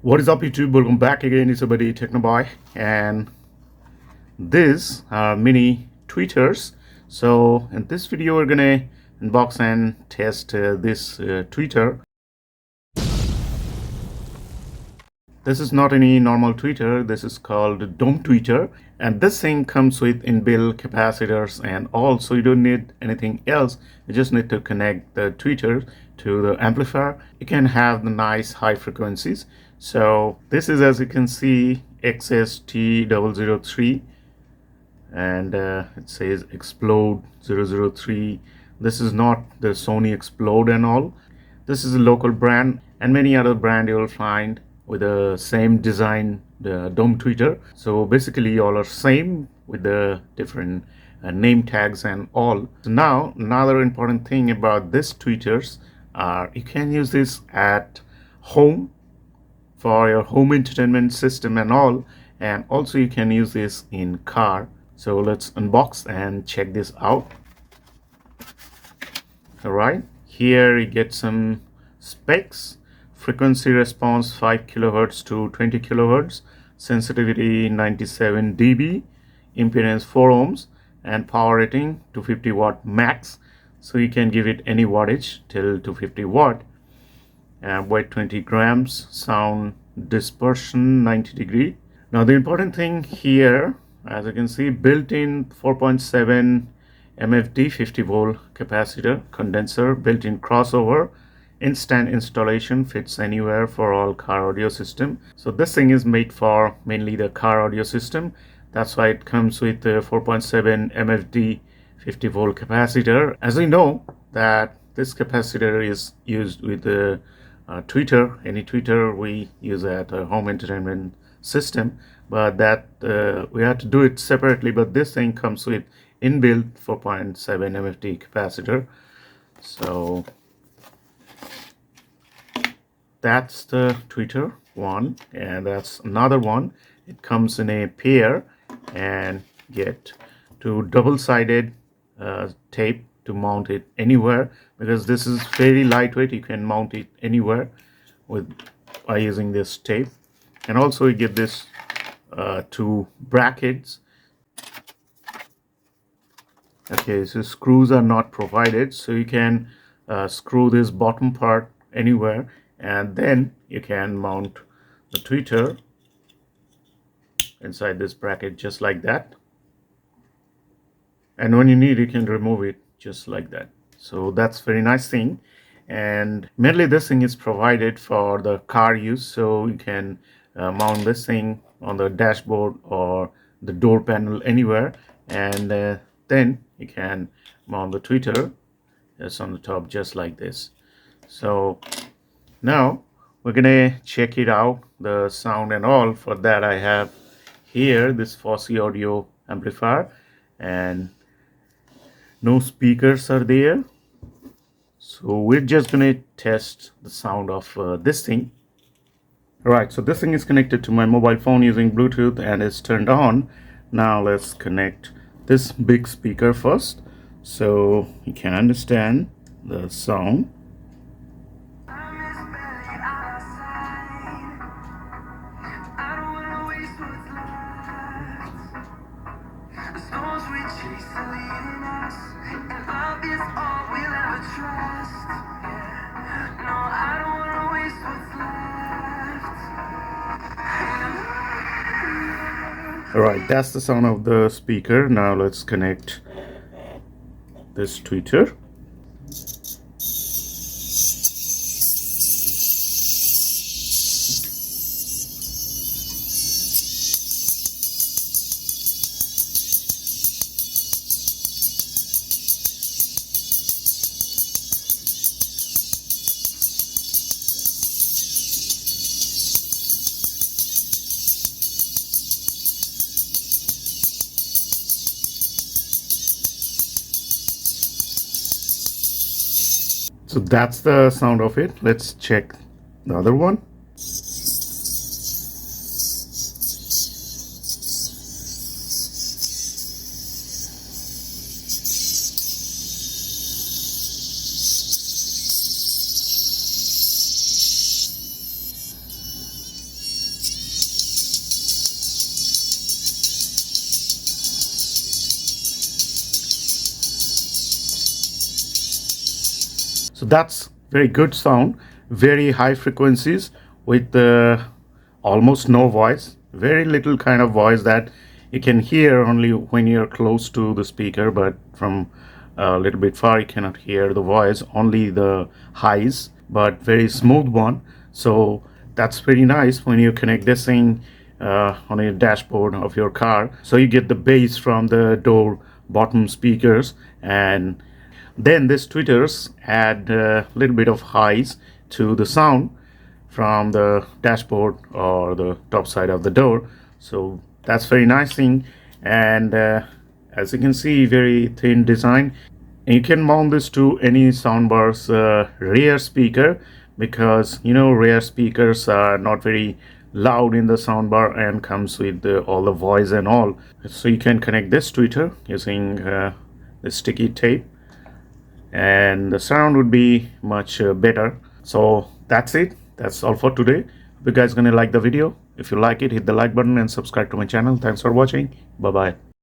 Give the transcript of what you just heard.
What is up, YouTube? Welcome back again. It's your buddy Technoboy, and these are mini tweeters. So in this video, we're gonna unbox and test this tweeter. This is not any normal tweeter. This is called dome tweeter, and this thing comes with inbuilt capacitors and all, so you don't need anything else. You just need to connect the tweeter to the amplifier. You can have the nice high frequencies. So this is, as you can see, XST003, and it says Explode 003. This is not the Sony Explode and all. This is a local brand, and many other brand you will find with the same design, the dome tweeter. So basically all are same with the different name tags and all. So now another important thing about this tweeters are you can use this at home for your home entertainment system and all, and also you can use this in car. So let's unbox and check this out. All right, here you get some specs. Frequency response 5 kilohertz to 20 kilohertz, sensitivity 97 dB, impedance 4 ohms, and power rating 250 watt max. So you can give it any wattage till 250 watt. Weight 20 grams, sound dispersion 90 degree. Now the important thing here, as you can see, built-in 4.7 MFD 50 volt capacitor, condenser, built-in crossover, instant installation, fits anywhere for all car audio system. So this thing is made for mainly the car audio system. That's why it comes with the 4.7 MFD 50 volt capacitor. As we know that this capacitor is used with the tweeter. Any tweeter we use at a home entertainment system, but that we have to do it separately. But this thing comes with inbuilt 4.7 MFD capacitor. So that's the tweeter one, and that's another one. It comes in a pair and get to double-sided tape to mount it anywhere, because this is very lightweight. You can mount it anywhere by using this tape. And also you get this two brackets. Okay, so screws are not provided, so you can screw this bottom part anywhere, and then you can mount the tweeter inside this bracket just like that. And when you need, you can remove it just like that. So that's very nice thing. And mainly this thing is provided for the car use, so you can mount this thing on the dashboard or the door panel anywhere, and then you can mount the tweeter just on the top just like this. So now we're gonna check it out, the sound and all. For that I have here this Fosse audio amplifier, and no speakers are there. So we're just gonna test the sound of this thing. Alright, so this thing is connected to my mobile phone using Bluetooth and is turned on. Now let's connect this big speaker first so you can understand the sound. Alright, that's the sound of the speaker. Now let's connect this tweeter. So that's the sound of it. Let's check the other one. So that's very good sound, very high frequencies with almost no voice, very little kind of voice that you can hear only when you're close to the speaker, but from a little bit far you cannot hear the voice, only the highs, but very smooth one. So that's very nice when you connect this thing on your dashboard of your car. So you get the bass from the door bottom speakers, and then these tweeters add a little bit of highs to the sound from the dashboard or the top side of the door. So that's very nice thing. And as you can see, very thin design. And you can mount this to any soundbar's rear speaker, because rear speakers are not very loud in the soundbar and comes with all the voice and all. So you can connect this tweeter using the sticky tape, and the sound would be much better. So that's it. That's all for today. Hope you guys gonna like the video. If you like it, hit the like button and subscribe to my channel. Thanks for watching. Bye bye.